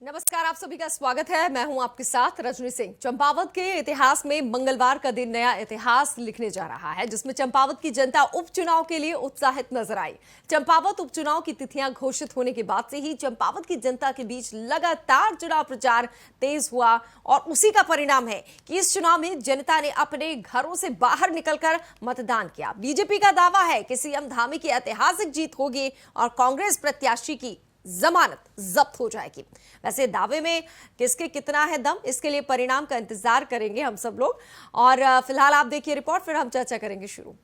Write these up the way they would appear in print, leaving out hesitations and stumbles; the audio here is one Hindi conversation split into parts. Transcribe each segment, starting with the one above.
नमस्कार, आप सभी का स्वागत है। मैं हूं आपके साथ रजनी सिंह। चंपावत के इतिहास में मंगलवार का दिन नया इतिहास लिखने जा रहा है, जिसमें चंपावत की जनता उपचुनाव के लिए उत्साहित नजर आई। चंपावत उपचुनाव की तिथियां घोषित होने के बाद से ही चंपावत की जनता के बीच लगातार चुनाव प्रचार तेज हुआ और उसी का परिणाम है कि इस चुनाव में जनता ने अपने घरों से बाहर निकलकर मतदान किया। बीजेपी का दावा है कि सीएम धामी की ऐतिहासिक जीत होगी और कांग्रेस प्रत्याशी की जमानत जब्त हो जाएगी। वैसे दावे में किसके कितना है दम, इसके लिए परिणाम का इंतजार करेंगे हम सब लोग। और फिलहाल आप देखिए रिपोर्ट, फिर हम चर्चा करेंगे शुरू।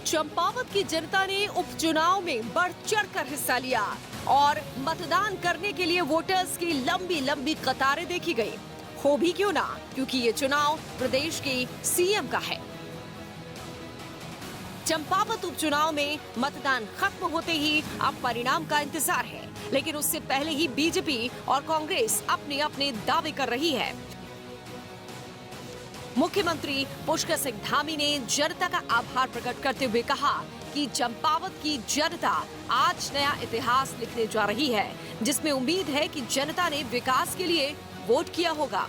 चंपावत की जनता ने उपचुनाव में बढ़ चढ़कर हिस्सा लिया और मतदान करने के लिए वोटर्स की लंबी लंबी कतारें देखी गई। हो भी क्यों ना, क्योंकि ये चुनाव प्रदेश के सीएम का है। चंपावत उपचुनाव में मतदान खत्म होते ही अब परिणाम का इंतजार है, लेकिन उससे पहले ही बीजेपी और कांग्रेस अपने अपने दावे कर रही है। मुख्यमंत्री पुष्कर सिंह धामी ने जनता का आभार प्रकट करते हुए कहा कि चंपावत की जनता आज नया इतिहास लिखने जा रही है, जिसमें उम्मीद है कि जनता ने विकास के लिए वोट किया होगा।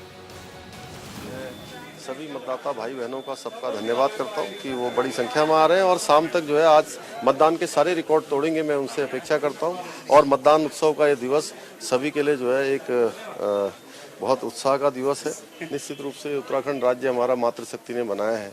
सभी मतदाता भाई बहनों का सबका धन्यवाद करता हूं कि वो बड़ी संख्या में आ रहे हैं और शाम तक जो है आज मतदान के सारे रिकॉर्ड तोड़ेंगे, मैं उनसे अपेक्षा करता हूं। और मतदान उत्सव का ये दिवस सभी के लिए जो है एक बहुत उत्साह का दिवस है। निश्चित रूप से उत्तराखंड राज्य हमारा मातृशक्ति ने बनाया है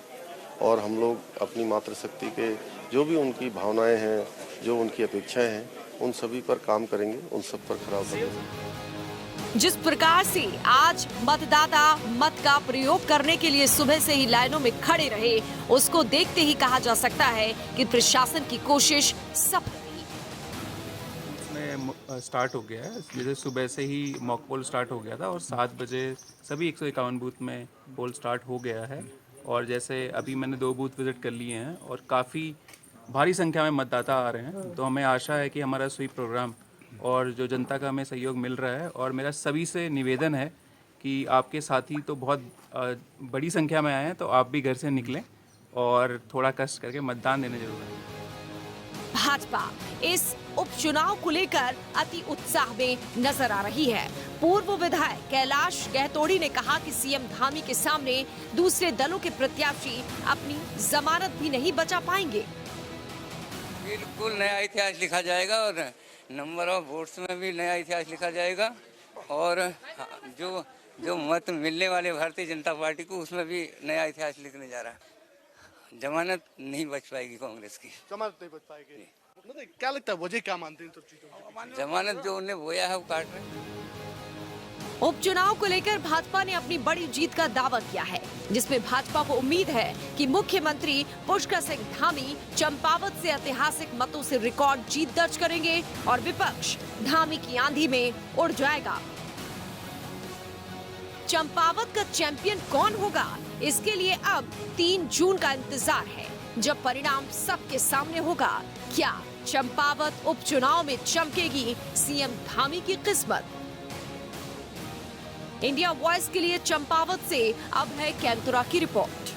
और हम लोग अपनी मातृशक्ति के जो भी उनकी भावनाएं हैं, जो उनकी अपेक्षाएं हैं, उन सभी पर काम करेंगे, उन सब पर खरा उतरेंगे। जिस प्रकार से आज मतदाता मत का प्रयोग करने के लिए सुबह से ही लाइनों में खड़े रहे, उसको देखते ही कहा जा सकता है कि प्रशासन की कोशिश सफल रही। इसमें स्टार्ट हो गया है, जैसे सुबह से ही मॉक पोल स्टार्ट हो गया था और 7 बजे सभी 151 बूथ में पोल स्टार्ट हो गया है। और जैसे अभी मैंने 2 बूथ विजिट कर लिए हैं और काफ़ी भारी संख्या में मतदाता आ रहे हैं, तो हमें आशा है कि हमारा स्वीप प्रोग्राम और जो जनता का हमें सहयोग मिल रहा है। और मेरा सभी से निवेदन है कि आपके साथी तो बहुत बड़ी संख्या में आए हैं, तो आप भी घर से निकलें और थोड़ा कष्ट करके मतदान देने जरूर आए। भाजपा इस उपचुनाव को लेकर अति उत्साह में नजर आ रही है। पूर्व विधायक कैलाश गहतोड़ी ने कहा कि सीएम धामी के सामने दूसरे दलों के प्रत्याशी अपनी जमानत भी नहीं बचा पाएंगे। बिल्कुल नया इतिहास लिखा जाएगा और नंबर ऑफ वोट्स में भी नया इतिहास लिखा जाएगा और जो मत मिलने वाले भारतीय जनता पार्टी को, उसमें भी नया इतिहास लिखने जा रहा है। जमानत नहीं बच पाएगी कांग्रेस की। जमानत नहीं बच पाएगी। मतलब क्या लगता है, वजह क्या मानते हैं सब चीजों? जमानत जो उन्हें बोया है वो काट रहे हैं। उपचुनाव को लेकर भाजपा ने अपनी बड़ी जीत का दावा किया है, जिसमें भाजपा को उम्मीद है कि मुख्यमंत्री पुष्कर सिंह धामी चंपावत से ऐतिहासिक मतों से रिकॉर्ड जीत दर्ज करेंगे और विपक्ष धामी की आंधी में उड़ जाएगा। चंपावत का चैंपियन कौन होगा, इसके लिए अब 3 जून का इंतजार है, जब परिणाम सबके सामने होगा। क्या चंपावत उपचुनाव में चमकेगी सीएम धामी की किस्मत? इंडिया वॉइस के लिए चंपावत से अब है कैंतुरा की रिपोर्ट।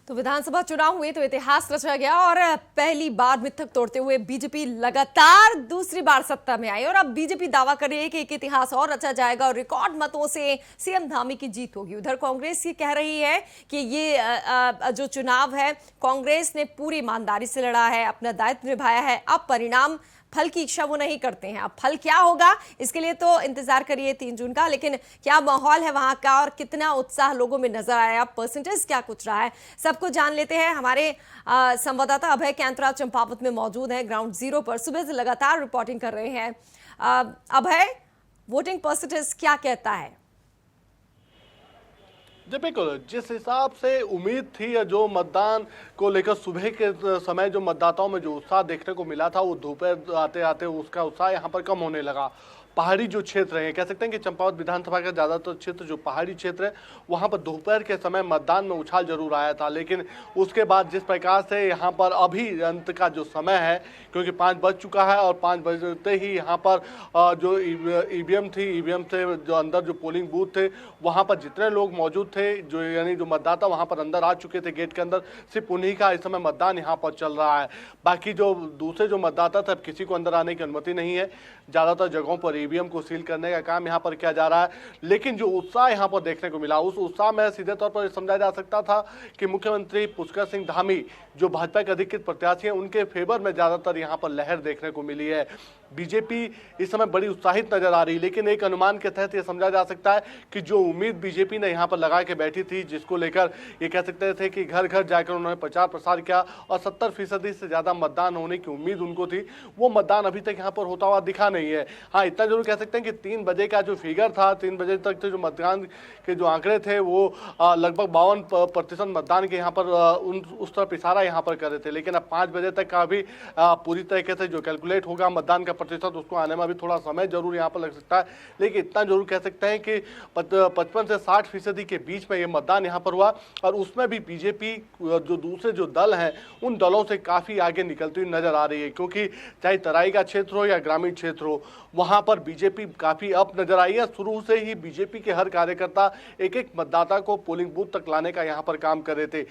तो विधानसभा चुनाव हुए तो इतिहास रचा गया और पहली बार मिथक तोड़ते हुए बीजेपी लगातार दूसरी बार सत्ता में आई और अब बीजेपी दावा कर रही है कि एक इतिहास और रचा जाएगा और रिकॉर्ड मतों से सीएम धामी की जीत होगी। उधर कांग्रेस ये कह रही है कि ये जो चुनाव है कांग्रेस ने पूरी ईमानदारी से लड़ा है, अपना दायित्व निभाया है। अब परिणाम फल की इच्छा वो नहीं करते हैं। अब फल क्या होगा इसके लिए तो इंतजार करिए 3 जून का। लेकिन क्या माहौल है वहां का और कितना उत्साह लोगों में नजर आया, परसेंटेज क्या कुछ रहा है, सब कुछ जान लेते हैं। हमारे संवाददाता अभय कैंतरा चंपावत में मौजूद है, ग्राउंड जीरो पर सुबह से लगातार रिपोर्टिंग कर रहे हैं। अभय, वोटिंग परसेंटेज क्या कहता है? जी बिल्कुल, जिस हिसाब से उम्मीद थी या जो मतदान को लेकर सुबह के समय जो मतदाताओं में जो उत्साह देखने को मिला था, वो दोपहर आते आते उसका उत्साह यहाँ पर कम होने लगा। पहाड़ी जो क्षेत्र है, कह सकते हैं कि चंपावत विधानसभा का ज्यादातर क्षेत्र जो पहाड़ी क्षेत्र है, वहां पर दोपहर के समय मतदान में उछाल जरूर आया था, लेकिन उसके बाद जिस प्रकार से यहाँ पर अभी अंत का जो समय है, क्योंकि 5 बज चुका है और 5 बजते ही यहाँ पर जो ईवीएम थी, ईवीएम से जो अंदर जो पोलिंग बूथ थे, वहाँ पर जितने लोग मौजूद थे, जो यानी जो मतदाता वहाँ पर अंदर आ चुके थे गेट के अंदर, सिर्फ उन्हीं का इस समय मतदान यहाँ पर चल रहा है। बाकी जो दूसरे जो मतदाता थे, किसी को अंदर आने की अनुमति नहीं है। ज़्यादातर जगहों पर ईवीएम को सील करने का काम यहाँ पर किया जा रहा है, लेकिन जो उत्साह यहाँ पर देखने को मिला, उस उत्साह में सीधे तौर पर समझा जा सकता था कि मुख्यमंत्री पुष्कर सिंह धामी जो भाजपा के अधिकृत प्रत्याशी हैं, उनके फेवर में ज़्यादातर यहाँ पर लहर देखने को मिली है। बीजेपी इस समय बड़ी उत्साहित नजर आ रही, लेकिन एक अनुमान के तहत ये समझा जा सकता है कि जो उम्मीद बीजेपी ने यहाँ पर लगा के बैठी थी, जिसको लेकर ये कह सकते थे कि घर घर जाकर उन्होंने प्रचार प्रसार किया और 70% से ज़्यादा मतदान होने की उम्मीद उनको थी, वो मतदान अभी तक यहाँ पर होता हुआ दिखा नहीं है। हाँ, इतना जरूर कह सकते हैं कि 3 बजे का जो फिगर था, 3 बजे तक जो मतदान के जो आंकड़े थे, वो लगभग 52% मतदान के यहाँ पर उस तरफ इशारा यहाँ पर कर रहे थे, लेकिन अब 5 बजे तक का भी पूरी तरीके से जो कैलकुलेट होगा मतदान का प्रतिशत, उसको आने में अभी थोड़ा समय जरूर यहाँ पर लग सकता है। लेकिन इतना जरूर कह सकते हैं कि 55 से 60% के बीच में ये मतदान यहाँ पर हुआ, और उसमें भी बीजेपी जो दूसरे जो दल हैं, उन दलों से काफ़ी आगे निकलती हुई नजर आ रही है, क्योंकि चाहे तराई का क्षेत्र हो या ग्रामीण क्षेत्र हो, वहाँ पर बीजेपी काफ़ी अप नजर आई है। शुरू से ही बीजेपी के हर कार्यकर्ता एक एक मतदाता को पोलिंग बूथ तक लाने का यहाँ पर काम कर रहे थे।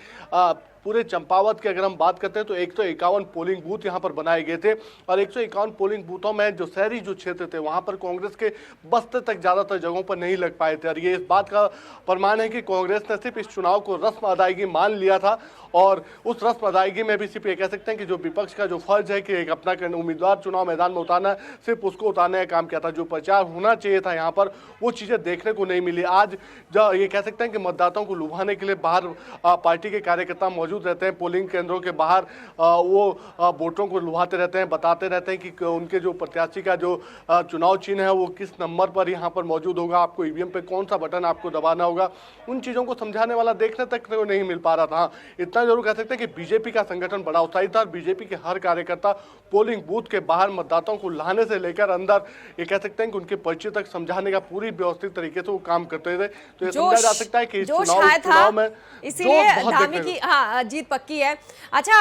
पूरे चंपावत की अगर हम बात करते हैं तो 151 पोलिंग बूथ यहाँ पर बनाए गए थे, और 151 पोलिंग बूथों में जो शहरी जो क्षेत्र थे, वहाँ पर कांग्रेस के बस्ते तक ज़्यादातर जगहों पर नहीं लग पाए थे, और ये इस बात का प्रमाण है कि कांग्रेस ने सिर्फ इस चुनाव को रस्म अदायगी मान लिया था, और उस रस्म अदायगी में भी सिर्फ ये कह सकते हैं कि जो विपक्ष का जो फर्ज है कि एक अपना उम्मीदवार चुनाव मैदान में उतारना, सिर्फ उसको उतारने का काम किया था। जो प्रचार होना चाहिए था यहाँ पर, वो चीज़ें देखने को नहीं मिली। आज जो ये कह सकते हैं कि मतदाताओं को लुभाने के लिए बाहर पार्टी के कार्यकर्ता मौजूद रहते हैं, पोलिंग केंद्रों के बाहर वो वोटरों को लुभाते रहते हैं, बताते रहते हैं कि उनके जो प्रत्याशी का जो चुनाव चिन्ह है वो किस नंबर पर यहाँ पर मौजूद होगा, आपको ईवीएम पे कौन सा बटन आपको दबाना होगा। उन चीज़ों को समझाने वाला देखने तक तो नहीं मिल पा रहा था। इतना जरूर कह सकते हैं कि बीजेपी का संगठन बड़ा उत्साहित था, और बीजेपी के हर कार्यकर्ता पोलिंग बूथ के बाहर मतदाताओं को लाने से लेकर अंदर ये कह सकते हैं कि उनके परिचय तक समझाने का पूरी व्यवस्थित तरीके से वो काम करते थे। तो ये समझा जा सकता है कि इस चुनाव में इसीलिए धामी की जीत पक्की है। अच्छा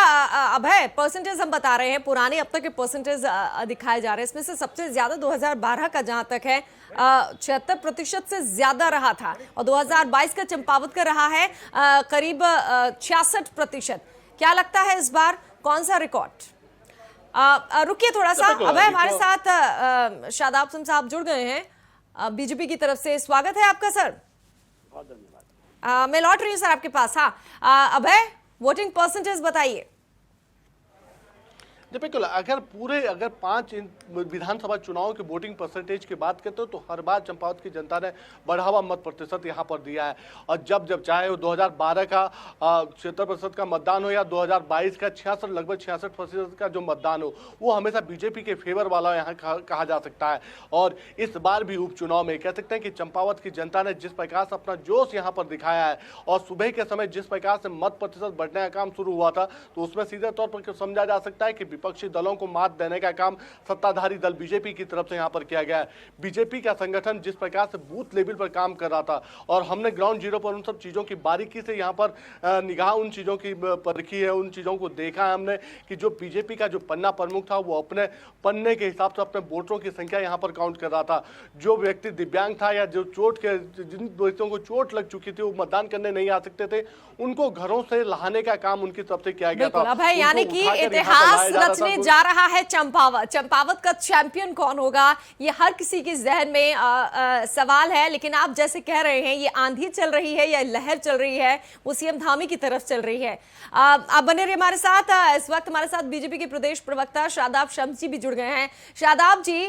अभय, परसेंटेज हम बता रहे हैं, पुराने अब तक के परसेंटेज दिखाए जा रहे हैं, इसमें से सबसे ज्यादा 2012 का जहां तक है 76% से ज्यादा रहा था, और 2022 का चंपावत का रहा है करीब 66%। क्या लगता है इस बार कौन सा रिकॉर्ड? रुकिए थोड़ा सा, अभय हमारे साथ शादाब सिंह साहब जुड़ गए हैं बीजेपी की तरफ से। स्वागत है आपका सर। बहुत धन्यवाद। मैं लौट रही हूँ सर आपके पास। हाँ अभय, वोटिंग परसेंटेज बताइए। बिल्कुल, अगर 5 विधानसभा चुनाव के वोटिंग परसेंटेज की बात करते हो तो हर बार चंपावत की जनता ने बढ़ा हुआ मत प्रतिशत यहाँ पर दिया है, और जब चाहे वो 2012 का 76% का मतदान हो या 2022 का लगभग 66% का जो मतदान हो, वो हमेशा बीजेपी के फेवर वाला यहाँ कहा जा सकता है। और इस बार भी उपचुनाव में कह सकते हैं कि चंपावत की जनता ने जिस प्रकार से अपना जोश यहाँ पर दिखाया है, और सुबह के समय जिस प्रकार से मत प्रतिशत बढ़ने का काम शुरू हुआ था, तो उसमें सीधे तौर पर समझा जा सकता है कि विपक्षी दलों को मात देने का काम सत्ताधारी दल बीजेपी की तरफ से यहाँ पर किया गया है। बीजेपी का संगठन जिस प्रकार से बूथ लेवल पर काम कर रहा था, और हमने ग्राउंड जीरो पर उन सब चीज़ों की बारीकी से यहाँ पर निगाह उन चीज़ों की परखी है, उन चीज़ों को देखा है हमने कि जो बीजेपी का जो पन्ना प्रमुख था, वो अपने पन्ने के हिसाब से अपने वोटरों की संख्या यहाँ पर काउंट कर रहा था। जो व्यक्ति दिव्यांग था या जो जिन व्यक्तियों को चोट लग चुकी थी, वो मतदान करने नहीं आ सकते थे, उनको घरों से लाने का काम उनकी तरफ से किया गया था। भाई यानी कि इतिहास रचने जा रहा है चंपावत का चैंपियन कौन होगा, ये हर किसी के जहन में सवाल है। लेकिन आप जैसे कह रहे हैं, ये आंधी चल रही है या लहर चल रही है, वो सीएम धामी की तरफ चल रही है। आप बने रहिए हमारे साथ। इस वक्त हमारे साथ बीजेपी के प्रदेश प्रवक्ता शादाब शम्स जी भी जुड़ गए हैं। शादाब जी,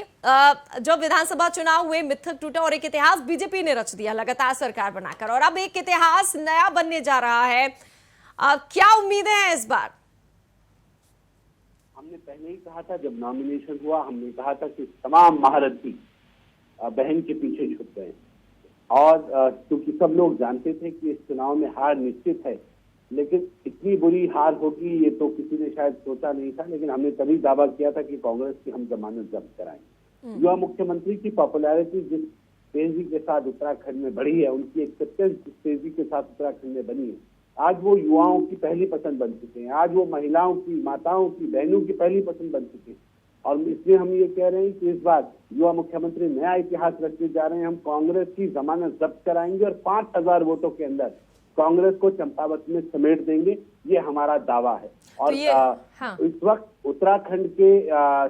जो विधानसभा चुनाव हुए, मिथक टूटा और एक इतिहास बीजेपी ने रच दिया लगातार सरकार बनाकर, और अब एक इतिहास नया बनने जा रहा है। क्या उम्मीदें हैं इस बार? हमने पहले ही कहा था, जब नॉमिनेशन हुआ, हमने कहा था कि तमाम महारथी बहन के पीछे छुप गए, और क्योंकि सब लोग जानते थे कि इस चुनाव में हार निश्चित है, लेकिन इतनी बुरी हार होगी ये तो किसी ने शायद सोचा नहीं था। लेकिन हमने तभी दावा किया था कि कांग्रेस की हम जमानत जब्त कराएंगे, युवा मुख्यमंत्री की पॉपुलैरिटी जिस तेजी के साथ उत्तराखंड में बढ़ी है, उनकी एक्सेप्टेंस जिस तेजी के साथ उत्तराखंड में बनी है, आज वो युवाओं की पहली पसंद बन चुके हैं, आज वो महिलाओं की, माताओं की, बहनों की पहली पसंद बन चुके हैं। और इसलिए हम ये कह रहे हैं कि इस बार युवा मुख्यमंत्री नया इतिहास रचने जा रहे हैं। हम कांग्रेस की जमानत जब्त कराएंगे और 5000 वोटों के अंदर कांग्रेस को चंपावत में समेट देंगे, ये हमारा दावा है। और हाँ। इस वक्त उत्तराखंड के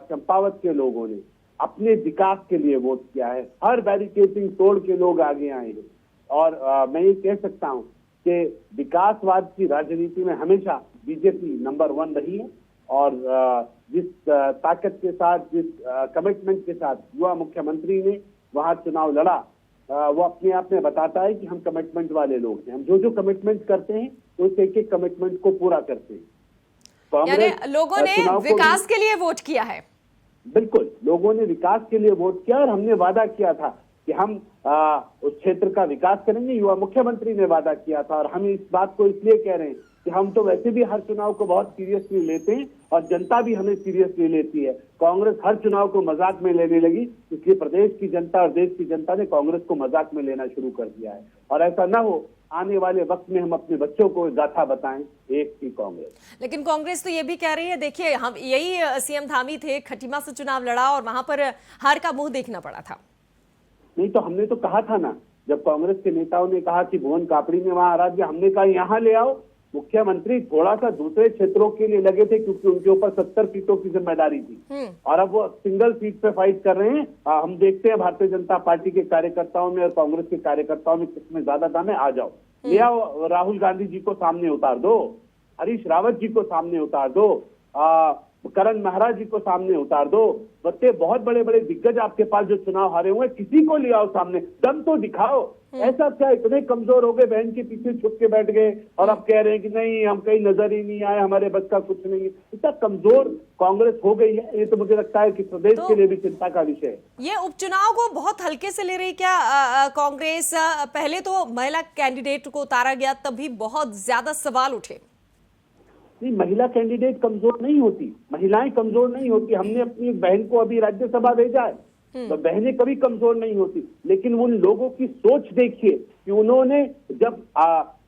चंपावत के लोगों ने अपने विकास के लिए वोट किया है। हर बैरिकेडिंग तोड़ के लोग आगे आए हैं। और मैं ये कह सकता हूं कि विकासवाद की राजनीति में हमेशा बीजेपी नंबर 1 रही है। और जिस ताकत के साथ, जिस कमिटमेंट के साथ युवा मुख्यमंत्री ने वहां चुनाव लड़ा, वो अपने आप में बताता है कि हम कमिटमेंट वाले लोग हैं। हम जो जो कमिटमेंट करते हैं उस एक कमिटमेंट को पूरा करते हैं। यानी लोगों ने विकास के लिए वोट किया है। बिल्कुल, लोगों ने विकास के लिए वोट किया और हमने वादा किया था कि हम उस क्षेत्र का विकास करेंगे। युवा मुख्यमंत्री ने वादा किया था और हम इस बात को इसलिए कह रहे हैं कि हम तो वैसे भी हर चुनाव को बहुत सीरियसली लेते हैं और जनता भी हमें सीरियसली लेती है। कांग्रेस हर चुनाव को मजाक में लेने लगी, इसलिए प्रदेश की जनता और देश की जनता ने कांग्रेस को मजाक में लेना शुरू कर दिया है। और ऐसा ना हो, आने वाले वक्त में हम अपने बच्चों को गाथा बताएं, एक थी कांग्रेस। लेकिन कांग्रेस तो ये भी कह रही है, देखिए हम यही सीएम धामी थे, खटीमा से चुनाव लड़ा और वहां पर हार का मुंह देखना पड़ा था। नहीं तो हमने तो कहा था ना, जब कांग्रेस के नेताओं ने कहा कि भुवन कापड़ी ने वहां हरा दिया, हमने कहा यहाँ ले आओ। मुख्यमंत्री थोड़ा सा दूसरे क्षेत्रों के लिए लगे थे क्योंकि उनके ऊपर 70 सीटों की जिम्मेदारी थी और अब वो सिंगल सीट पे फाइट कर रहे हैं। हम देखते हैं भारतीय जनता पार्टी के कार्यकर्ताओं में और कांग्रेस के कार्यकर्ताओं में किसमें ज्यादा दम है। आ जाओ, ले आओ, राहुल गांधी जी को सामने उतार दो, हरीश रावत जी को सामने उतार दो, करण मेहरा जी को सामने उतार दो। बच्चे बहुत बड़े बड़े दिग्गज आपके पास जो चुनाव हारे हुए, किसी को ले आओ सामने, दम तो दिखाओ। ऐसा क्या इतने कमजोर हो गए, बहन के पीछे छुप के बैठ गए और अब कह रहे हैं कि नहीं, हम कहीं नजर ही नहीं आए, हमारे बस का कुछ नहीं है। इतना कमजोर कांग्रेस हो गई है, ये तो मुझे लगता है कि प्रदेश के लिए भी चिंता का विषय है। ये उपचुनाव को बहुत हल्के से ले रही क्या कांग्रेस? पहले तो महिला कैंडिडेट को उतारा गया, तभी बहुत ज्यादा सवाल उठे। नहीं, महिला कैंडिडेट कमजोर नहीं होती, महिलाएं कमजोर नहीं होती। हमने अपनी एक बहन को अभी राज्यसभा भेजा है, तो बहनें कभी कमजोर नहीं होती। लेकिन उन लोगों की सोच देखिए कि उन्होंने जब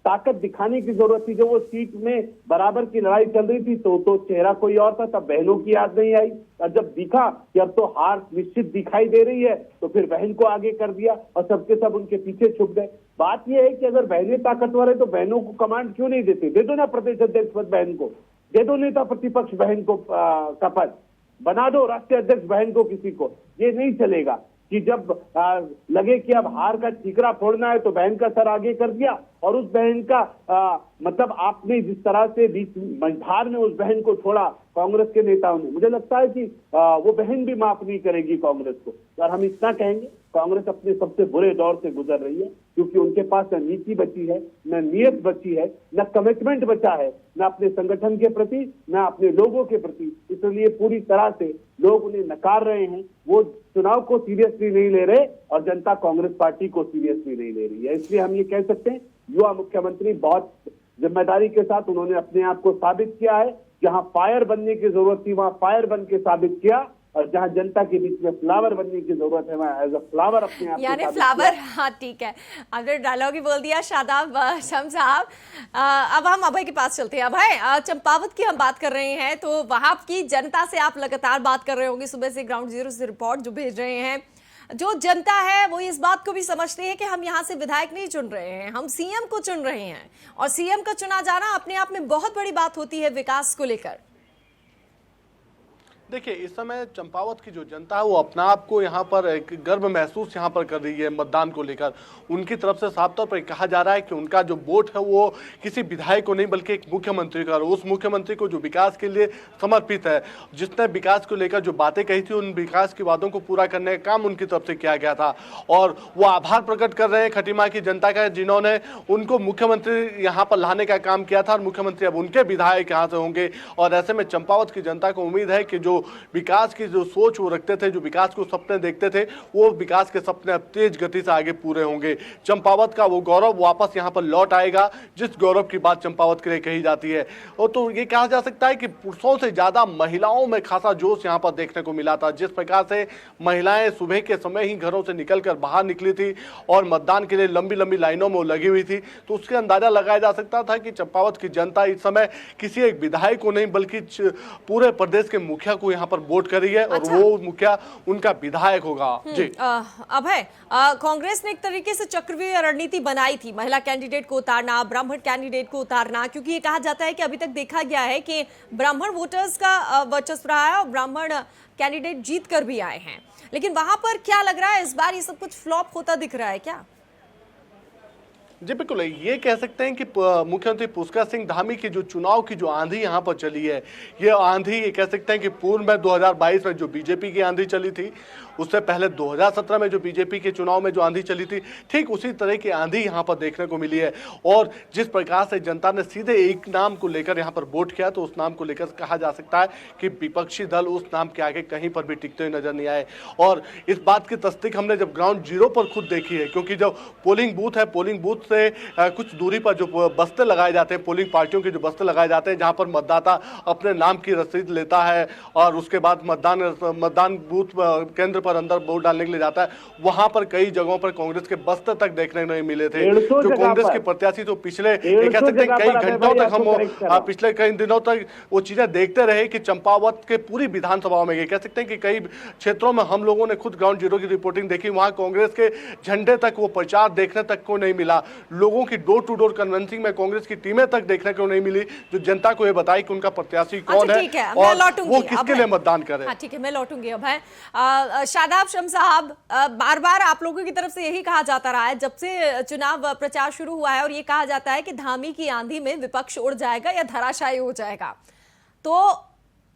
ताकत दिखाने की जरूरत थी, जब वो सीट में बराबर की लड़ाई चल रही थी तो चेहरा कोई और था, तब बहनों की याद नहीं आई। और जब दिखा कि अब तो हार निश्चित दिखाई दे रही है, तो फिर बहन को आगे कर दिया और सबके सब उनके पीछे छुप गए। बात यह है कि अगर बहनें ताकतवर है तो बहनों को कमांड क्यों नहीं देते? दे दो ना प्रदेश अध्यक्ष पद बहन को, दे दो नेता प्रतिपक्ष बहन को का पद, बना दो राष्ट्रीय अध्यक्ष बहन को किसी को। ये नहीं चलेगा कि जब लगे कि अब हार का ठीकरा फोड़ना है तो बहन का सर आगे कर दिया और उस बहन का मतलब आपने जिस तरह से बीच मझधार में उस बहन को छोड़ा कांग्रेस के नेताओं ने, मुझे लगता है कि वो बहन भी माफ नहीं करेगी कांग्रेस को। और हम इतना कहेंगे, कांग्रेस अपने सबसे बुरे दौर से गुजर रही है क्योंकि उनके पास न नीति बची है, न नियत बची है, न कमिटमेंट बचा है, न अपने संगठन के प्रति, न अपने लोगों के प्रति। इसलिए पूरी तरह से लोग उन्हें नकार रहे हैं, वो चुनाव को सीरियसली नहीं ले रहे और जनता कांग्रेस पार्टी को सीरियसली नहीं ले रही है। इसलिए हम ये कह सकते हैं, युवा मुख्यमंत्री बहुत जिम्मेदारी के साथ उन्होंने अपने आप को साबित किया है। जहां फायर बनने की जरूरत थी वहां फायर बन के साबित किया और जहां जनता के बीच में फ्लावर बनने की जरूरत है वहां एज अ फ्लावर अपने आप यानी फ्लावर। हाँ ठीक है, आपने डायलॉग ही बोल दिया शादाब शम साहब। अब हम अभय के पास चलते हैं। अभय, चंपावत की हम बात कर रहे हैं तो वहां की जनता से आप लगातार बात कर रहे होंगे, सुबह से ग्राउंड जीरो से रिपोर्ट जो भेज रहे हैं। जो जनता है वो इस बात को भी समझती है कि हम यहाँ से विधायक नहीं चुन रहे हैं, हम सीएम को चुन रहे हैं और सीएम का चुना जाना अपने आप में बहुत बड़ी बात होती है विकास को लेकर। देखिए, इस समय चंपावत की जो जनता है वो अपना आप को यहाँ पर एक गर्व महसूस यहाँ पर कर रही है मतदान को लेकर। उनकी तरफ से साफ तौर पर कहा जा रहा है कि उनका जो वोट है वो किसी विधायक को नहीं बल्कि एक मुख्यमंत्री का, उस मुख्यमंत्री को जो विकास के लिए समर्पित है, जिसने विकास को लेकर जो बातें कही थी उन विकास की बातों को पूरा करने का काम उनकी तरफ से किया गया था। और वो आभार प्रकट कर रहे हैं खटीमा की जनता का, जिन्होंने उनको मुख्यमंत्री यहाँ पर लाने का काम किया था और मुख्यमंत्री अब उनके विधायक यहाँ से होंगे। और ऐसे में चंपावत की जनता को उम्मीद है कि जो जो विकास की जो सोच वो रखते थे, जो विकास को सपने देखते थे, वो विकास के सपने अब तेज गति से आगे पूरे होंगे। चंपावत का वो गौरव वापस यहाँ पर लौट आएगा जिस गौरव की बात चंपावत के लिए कही जाती है। और तो ये कहा जा सकता है कि पुरुषों से ज्यादा महिलाओं में खासा जोश यहाँ पर देखने को मिला था। जिस प्रकार से महिलाएं सुबह के समय ही घरों से निकलकर बाहर निकली थी और मतदान के लिए लंबी लंबी लाइनों में लगी हुई थी, तो उसके अंदाजा लगाया जा सकता था कि चंपावत की जनता इस समय किसी एक विधायक को नहीं बल्कि पूरे प्रदेश के मुखिया को यहाँ पर वोट करी है और अच्छा। वो मुखिया उनका विधायक होगा। जी अभय, कांग्रेस ने एक तरीके से चक्रव्यूह रणनीति बनाई थी, महिला कैंडिडेट को उतारना, ब्राह्मण कैंडिडेट को उतारना, क्योंकि ये कहा जाता है कि अभी तक देखा गया है कि ब्राह्मण वोटर्स का वर्चस्व रहा है और ब्राह्मण कैंडिडेट जीत कर भी आए हैं। लेकिन वहां पर क्या लग रहा है इस बार ये सब कुछ फ्लॉप होता दिख रहा है क्या? जी बिल्कुल, ये कह सकते हैं कि मुख्यमंत्री पुष्कर सिंह धामी की जो चुनाव की जो आंधी यहाँ पर चली है, ये आंधी ये कह सकते हैं कि पूर्व में 2022 में जो बीजेपी की आंधी चली थी, उससे पहले 2017 में जो बीजेपी के चुनाव में जो आंधी चली थी, ठीक उसी तरह की आंधी यहाँ पर देखने को मिली है। और जिस प्रकार से जनता ने सीधे एक नाम को लेकर यहाँ पर वोट किया, तो उस नाम को लेकर कहा जा सकता है कि विपक्षी दल उस नाम के आगे कहीं पर भी टिकते हुए नजर नहीं आए। और इस बात की तस्दीक हमने जब ग्राउंड जीरो पर खुद देखी है, क्योंकि जो पोलिंग बूथ है, पोलिंग बूथ से कुछ दूरी पर जो बस्ते लगाए जाते हैं, पोलिंग पार्टियों के जो बस्ते लगाए जाते हैं, जहाँ पर मतदाता अपने नाम की रसीद लेता है और उसके बाद मतदान बूथ केंद्र पर अंदर वोट डालने के लिए जाता है, वहां पर कई जगहों पर कांग्रेस के बस्ते तक देखने नहीं मिले थे। जो कांग्रेस के प्रत्याशी तो पिछले कह सकते हैं कई घंटों तक हम पिछले कई दिनों तक वो चीजें देखते रहे कि चंपावत के पूरी विधानसभाओं में, ये कह सकते हैं कि कई क्षेत्रों में हम लोगों ने खुद ग्राउंड जीरो की रिपोर्टिंग देखी, वहां कांग्रेस के झंडे तक वो प्रचार देखने तक को नहीं मिला। लोगों की डोर टू डोर कन्वेंसिंग में कांग्रेस की टीमें तक देखने को नहीं मिली जो जनता को ये बताई कि उनका प्रत्याशी कौन है और वो किसके लिए मतदान करे। हाँ ठीक है, मैं लौटूंगी अब है। शादाब शम्स साहब, बार बार आप लोगों की तरफ से यही कहा जाता रहा है जब से चुनाव प्रचार शुरू हुआ है, और ये कहा जाता है कि धामी की आंधी में विपक्ष उड़ जाएगा या धराशायी हो जाएगा। तो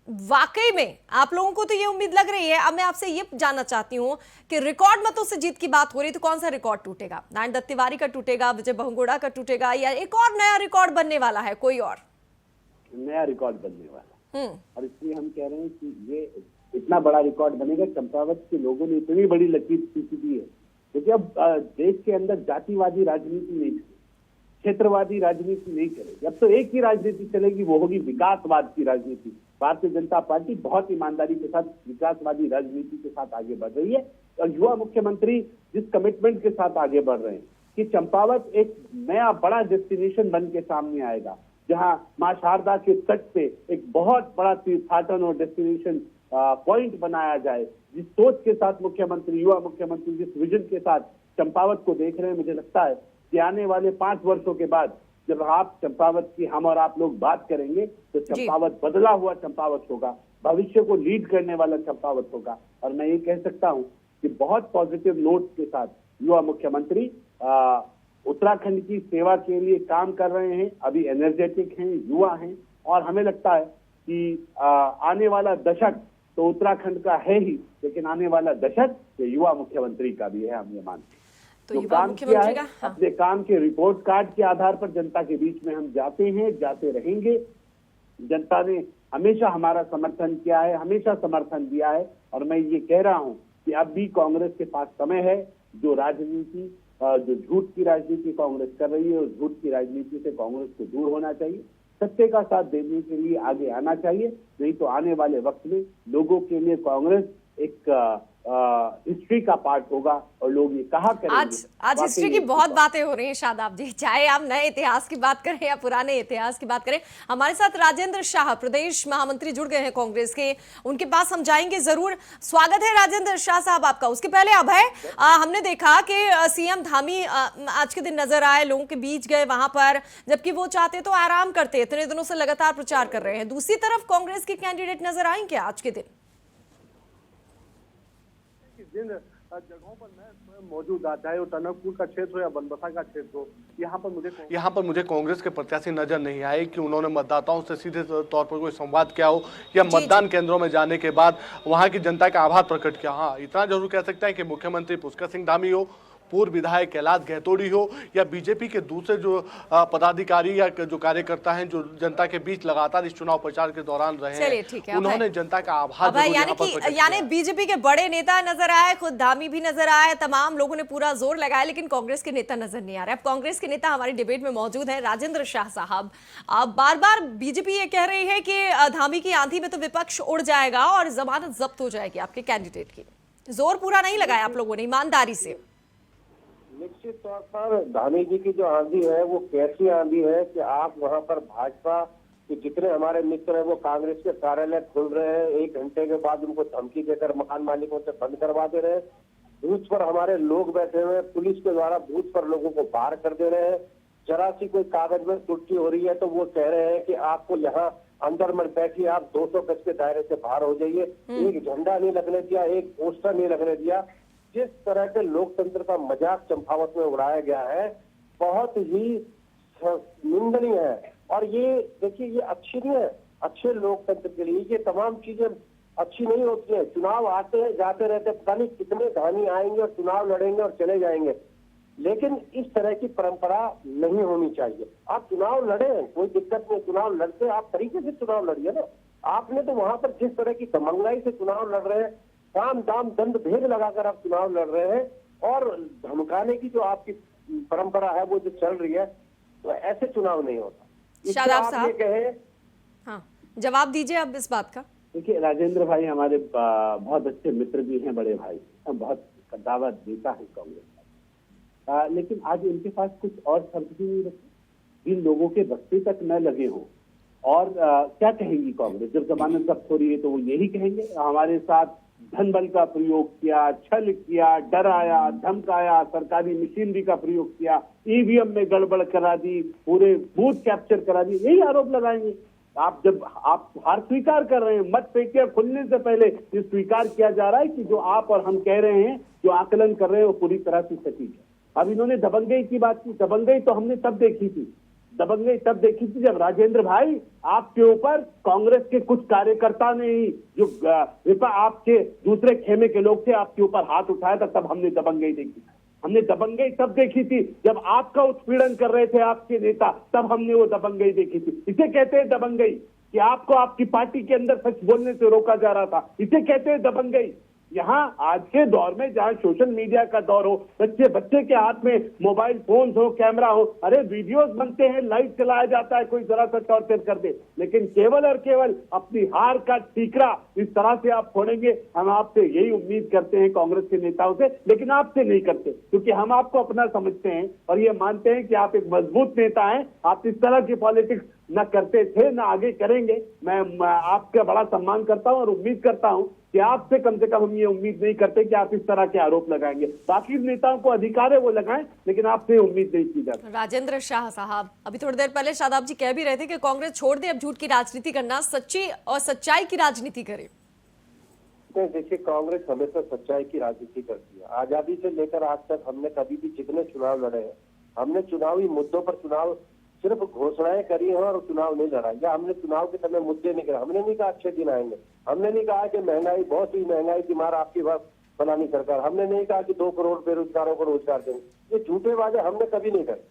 वाकई में आप लोगों को तो ये उम्मीद लग रही है। अब मैं आपसे ये जानना चाहती हूँ कि रिकॉर्ड मतों से जीत की बात हो रही, तो कौन सा रिकॉर्ड टूटेगा? नारायण दत्त तिवारी का टूटेगा, विजय बहुगुणा का टूटेगा, या एक और नया रिकॉर्ड बनने वाला है? कोई और नया रिकॉर्ड बनने वाला है। और इसलिए हम कह रहे हैं कि ये इतना बड़ा रिकॉर्ड बनेगा। चंपावत के लोगों ने इतनी बड़ी लकीर खींच दी है, क्योंकि अब देश के अंदर जातिवादी राजनीति नहीं चलेगी, क्षेत्रवादी राजनीति नहीं चलेगी। अब तो एक ही राजनीति चलेगी, वो होगी विकासवाद की राजनीति। भारतीय जनता पार्टी बहुत ईमानदारी के साथ विकासवादी राजनीति के साथ आगे बढ़ रही है और युवा मुख्यमंत्री जिस कमिटमेंट के साथ आगे बढ़ रहे हैं कि चंपावत एक नया बड़ा डेस्टिनेशन बन के सामने आएगा, जहां मां शारदा के तट पे एक बहुत बड़ा तीर्थाटन और डेस्टिनेशन पॉइंट बनाया जाए। जिस सोच के साथ मुख्यमंत्री, युवा मुख्यमंत्री जिस विजन के साथ चंपावत को देख रहे हैं, मुझे लगता है कि आने वाले 5 वर्षों के बाद जब आप चंपावत की, हम और आप लोग बात करेंगे, तो चंपावत बदला हुआ चंपावत होगा, भविष्य को लीड करने वाला चंपावत होगा। और मैं ये कह सकता हूं कि बहुत पॉजिटिव नोट के साथ युवा मुख्यमंत्री उत्तराखंड की सेवा के लिए काम कर रहे हैं, अभी एनर्जेटिक हैं, युवा हैं, और हमें लगता है कि आने वाला दशक तो उत्तराखंड का है ही, लेकिन आने वाला दशक ये युवा मुख्यमंत्री का भी है, हम ये मानते हैं। तो काम किया है, अपने काम के रिपोर्ट कार्ड के आधार पर जनता के बीच में हम जाते हैं, जाते रहेंगे। जनता ने हमेशा हमारा समर्थन किया है, हमेशा समर्थन दिया है, और मैं ये कह रहा हूं कि अब भी कांग्रेस के पास समय है। जो राजनीति, जो झूठ की राजनीति कांग्रेस कर रही है, उस झूठ की राजनीति से कांग्रेस को दूर होना चाहिए, सत्य का साथ देने के लिए आगे आना चाहिए। नहीं तो आने वाले वक्त में लोगों के लिए कांग्रेस एक हिस्ट्री का पार्ट होगा और लोग ये कहा करेंगे। आज हिस्ट्री की बहुत बातें हो रही हैं शादाब जी, चाहे आप नए इतिहास की बात करें या पुराने इतिहास की बात करें। हमारे साथ राजेंद्र शाह, प्रदेश महामंत्री, जुड़ गए हैं कांग्रेस के, उनके पास हम जाएंगे जरूर। स्वागत है राजेंद्र शाह साहब आपका। उसके पहले अभय, हमने देखा कि सीएम धामी आज के दिन नजर आए, लोगों के बीच गए वहां पर, जबकि वो चाहते तो आराम करते, इतने दिनों से लगातार प्रचार कर रहे हैं। दूसरी तरफ कांग्रेस के कैंडिडेट नजर आए क्या आज के दिन? जिन जगहों पर मैं स्वयं मौजूद था, चाहे वो टनकपुर का क्षेत्र हो या बनबसा का क्षेत्र हो, यहाँ पर मुझे कांग्रेस के प्रत्याशी नजर नहीं आए कि उन्होंने मतदाताओं से सीधे तौर पर कोई संवाद किया हो या मतदान केंद्रों में जाने के बाद वहां की जनता का आभार प्रकट किया। हाँ, इतना जरूर कह सकते हैं कि मुख्यमंत्री पुष्कर सिंह धामी हो, पूर्व विधायक कैलाश गहतोड़ी हो या बीजेपी के दूसरे जो पदाधिकारी या जो कार्यकर्ता हैं जो जनता के बीच लगातार इस चुनाव प्रचार के दौरान रहे चलिए, ठीक है, हैं, उन्होंने जनता का आभार अभय, जरूर यहाँ पर प्रकट किया। यानी बीजेपी के बड़े नेता नजर आए, खुद धामी भी नजर आए, तमाम लोगों ने पूरा जोर लगाया, लेकिन कांग्रेस के नेता नजर नहीं आ रहे। अब कांग्रेस के नेता हमारी डिबेट में मौजूद हैं, राजेंद्र शाह साहब। अब बार बार बीजेपी ये कह रही है कि धामी की आंधी में तो विपक्ष उड़ जाएगा और जमानत जब्त हो जाएगी आपके कैंडिडेट की। जोर पूरा नहीं लगाया आप लोगों ने ईमानदारी से। निश्चित तौर पर धामी जी की जो आंधी है वो कैसी आंधी है कि आप वहां पर भाजपा के जितने हमारे मित्र हैं वो कांग्रेस के कार्यालय खुल रहे हैं, 1 घंटे के बाद उनको धमकी देकर मकान मालिकों से बंद करवा दे रहे हैं। बूथ पर हमारे लोग बैठे हुए हैं, पुलिस के द्वारा बूथ पर लोगों को बाहर कर दे रहे हैं। जरा सी कोई कागज में त्रुटि हो रही है तो वो कह रहे हैं कि आपको यहाँ अंदर में बैठिए, आप 200 गज के दायरे से बाहर हो जाइए। एक झंडा नहीं लगने दिया, एक पोस्टर नहीं लगने दिया। जिस तरह के लोकतंत्र का मजाक चंपावत में उड़ाया गया है बहुत ही निंदनीय है। और ये देखिए ये अच्छी नहीं है, अच्छे लोकतंत्र के लिए ये तमाम चीजें अच्छी नहीं होती है। चुनाव आते हैं जाते रहते, पता नहीं कितने धानी आएंगे और चुनाव लड़ेंगे और चले जाएंगे, लेकिन इस तरह की परंपरा नहीं होनी चाहिए। आप चुनाव लड़े, कोई दिक्कत नहीं, चुनाव लड़ते आप तरीके से चुनाव लड़िए ना। आपने तो वहां पर जिस तरह की दमंगाई से चुनाव लड़ रहे हैं, काम दाम दंड भेद लगाकर आप चुनाव लड़ रहे हैं और धमकाने की जो आपकी परंपरा है वो जो चल रही है, तो ऐसे चुनाव नहीं होता। शादाब साहब, ये कहे, हाँ जवाब दीजिए अब इस बात का। देखिए राजेंद्र भाई हमारे बहुत अच्छे मित्र भी हैं, बड़े भाई, बहुत दावा देता है कांग्रेस का, लेकिन आज इनके पास कुछ और शब्द भी नहीं रखे जिन लोगों के बस्ते तक न लगे हों। और क्या कहेंगी कांग्रेस जब जमानत जब्त हो रही है? तो वो यही कहेंगे हमारे साथ धन बल का प्रयोग किया, छल किया, डराया, धमकाया, सरकारी मशीनरी का प्रयोग किया, ईवीएम में गड़बड़ करा दी, पूरे बूथ कैप्चर करा दी, यही आरोप लगाएंगे। आप जब आप हार स्वीकार कर रहे हैं, मत पेटियां खुलने से पहले ये स्वीकार किया जा रहा है कि जो आप और हम कह रहे हैं, जो आकलन कर रहे हैं वो पूरी तरह से सटीक है। अब इन्होंने दबंगई की बात की, दबंगई तो हमने तब देखी थी, दबंगई तब देखी थी जब राजेंद्र भाई आपके ऊपर कांग्रेस के कुछ कार्यकर्ता ने ही जो आपके दूसरे खेमे के लोग थे आपके ऊपर हाथ उठाया था, तब हमने दबंगई देखी। हमने दबंगई तब देखी थी जब आपका उत्पीड़न कर रहे थे आपके नेता, तब हमने वो दबंगई देखी थी। इसे कहते हैं दबंगई कि आपको आपकी पार्टी के अंदर सच बोलने से रोका जा रहा था, इसे कहते हैं दबंगई। यहाँ आज के दौर में जहाँ सोशल मीडिया का दौर हो, बच्चे के हाथ में मोबाइल फोन हो, कैमरा हो, अरे वीडियोस बनते हैं, लाइव चलाया जाता है, कोई जरा सा टॉर्चर कर दे, लेकिन केवल और केवल अपनी हार का ठीकरा इस तरह से आप फोड़ेंगे। हम आपसे यही उम्मीद करते हैं कांग्रेस के नेताओं से, लेकिन आपसे नहीं करते, क्योंकि हम आपको अपना समझते हैं और ये मानते हैं कि आप एक मजबूत नेता हैं। आप इस तरह की पॉलिटिक्स न करते थे न आगे करेंगे। मैं आपका बड़ा सम्मान करता हूं और उम्मीद करता हूं कि आपसे कम से कम हम ये उम्मीद नहीं करते कि आप इस तरह के आरोप लगाएंगे। बाकी नेताओं को अधिकार है वो लगाएं, लेकिन आपसे उम्मीद नहीं की जाती। राजेंद्र शाह साहब, अभी थोड़ी देर पहले शादाब जी कह भी रहे थे कि कांग्रेस छोड़ दे अब झूठ की राजनीति करना, सच्ची और सच्चाई की राजनीति करे। देखिए कांग्रेस हमेशा सच्चाई की राजनीति करती है। आजादी से लेकर आज तक हमने कभी भी जितने चुनाव लड़े हैं, हमने चुनावी मुद्दों पर चुनाव सिर्फ घोषणाएं करी हैं और चुनाव नहीं लड़ा, या हमने चुनाव के समय मुद्दे नहीं करे। हमने नहीं कहा अच्छे दिन आएंगे, हमने नहीं कहा कि महंगाई बहुत ही महंगाई की मार आपकी फलानी सरकार, हमने नहीं कहा कि 2 करोड़ बेरोजगारों को रोजगार देंगे। ये झूठे वादे हमने कभी नहीं करे।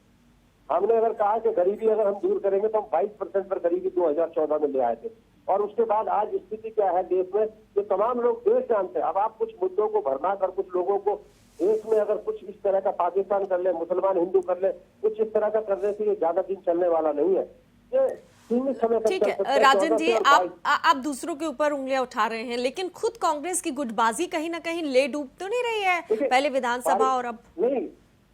हमने अगर कहा कि गरीबी अगर हम दूर करेंगे तो हम 22% पर गरीबी 2014 में ले आए थे, और उसके बाद आज स्थिति क्या है देश में, ये तमाम लोग देश जानते हैं। अब आप कुछ मुद्दों को भरमा कर कुछ लोगों को देश में अगर कुछ इस तरह का पाकिस्तान कर ले, मुसलमान हिंदू कर ले, कुछ इस तरह का करने से ये ज्यादा दिन चलने वाला नहीं है। ये सीमित समय तक ठीक है राजन जी, आप दूसरों के ऊपर उंगलियां उठा रहे हैं, लेकिन खुद कांग्रेस की गुटबाजी कहीं ना कहीं ले डूब तो नहीं रही है? पहले विधानसभा और अब नहीं,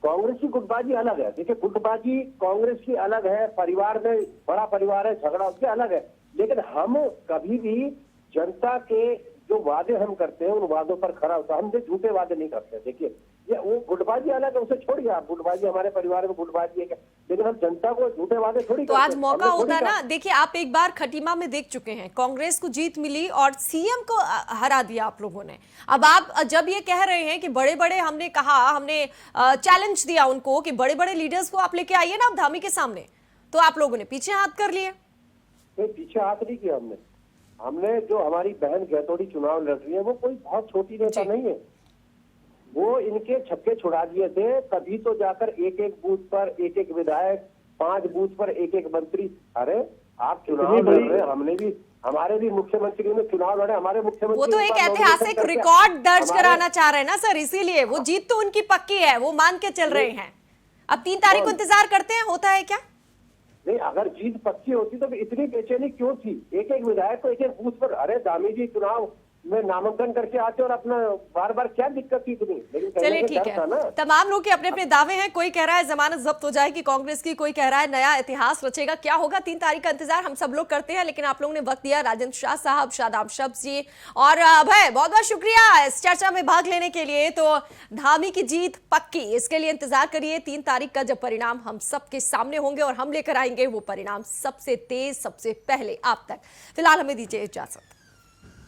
कांग्रेस की गुटबाजी अलग है। देखिए गुटबाजी कांग्रेस की अलग है, परिवार में बड़ा परिवार है, झगड़ा उससे अलग है, लेकिन हम कभी भी जनता के जो वादे हम करते हैं उन वादों पर खरा होता, हम झूठे वादे नहीं करते। देखिए ये वो गुटबाजी अलग है, उसे छोड़िए आप। गुटबाजी हमारे परिवार में गुटबाजी है, लेकिन हम जनता को झूठे वादे थोड़ी तो आज मौका होता ना। देखिए आप एक बार खटीमा में देख चुके हैं, कांग्रेस को जीत मिली और सीएम को हरा दिया आप लोगों ने। अब आप जब ये कह रहे हैं कि बड़े बड़े हमने कहा, हमने चैलेंज दिया उनको कि बड़े बड़े लीडर्स को आप लेके आइए ना आप धामी के सामने, तो आप लोगों ने पीछे हाथ कर लिए। पीछे हाथ नहीं किया हमने जो हमारी बहन गहतोड़ी चुनाव लड़ रही है वो कोई बहुत छोटी नेता नहीं है। वो इनके छक्के छुड़ा दिए थे, तभी तो जाकर एक एक बूथ पर एक एक विधायक, 5 बूथ पर एक एक मंत्री। अरे आप चुनाव लड़ रहे, हमने भी, हमारे भी मुख्यमंत्री ने चुनाव लड़े, हमारे मुख्यमंत्री वो तो एक ऐतिहासिक रिकॉर्ड दर्ज कराना चाह रहे हैं ना सर, इसीलिए वो जीत तो उनकी पक्की है, वो मान के चल रहे हैं। अब 3 तारीख को इंतजार करते हैं, होता है क्या? नहीं, अगर जीत पक्की होती तो इतनी बेचैनी क्यों थी? एक एक विधायक को एक एक बूथ पर, अरे दामी जी चुनाव में नामांकन करके आते और अपना बार बार क्या दिक्कत थी इतनी? लेकिन चलिए ठीक है, तमाम लोग के अपने अपने दावे हैं। कोई कह रहा है जमानत जब्त हो जाएगी कांग्रेस की, कोई कह रहा है नया इतिहास रचेगा। क्या होगा 3 तारीख का इंतजार हम सब लोग करते हैं। लेकिन आप लोगों ने वक्त दिया, राजेंद्र शाह साहब, शादाब शब्स जी और अभय, बहुत बहुत शुक्रिया इस चर्चा में भाग लेने के लिए। तो धामी की जीत पक्की, इसके लिए इंतजार करिए 3 तारीख का, जब परिणाम हम सबके सामने होंगे और हम लेकर आएंगे वो परिणाम सबसे तेज, सबसे पहले आप तक। फिलहाल हमें दीजिए इजाजत।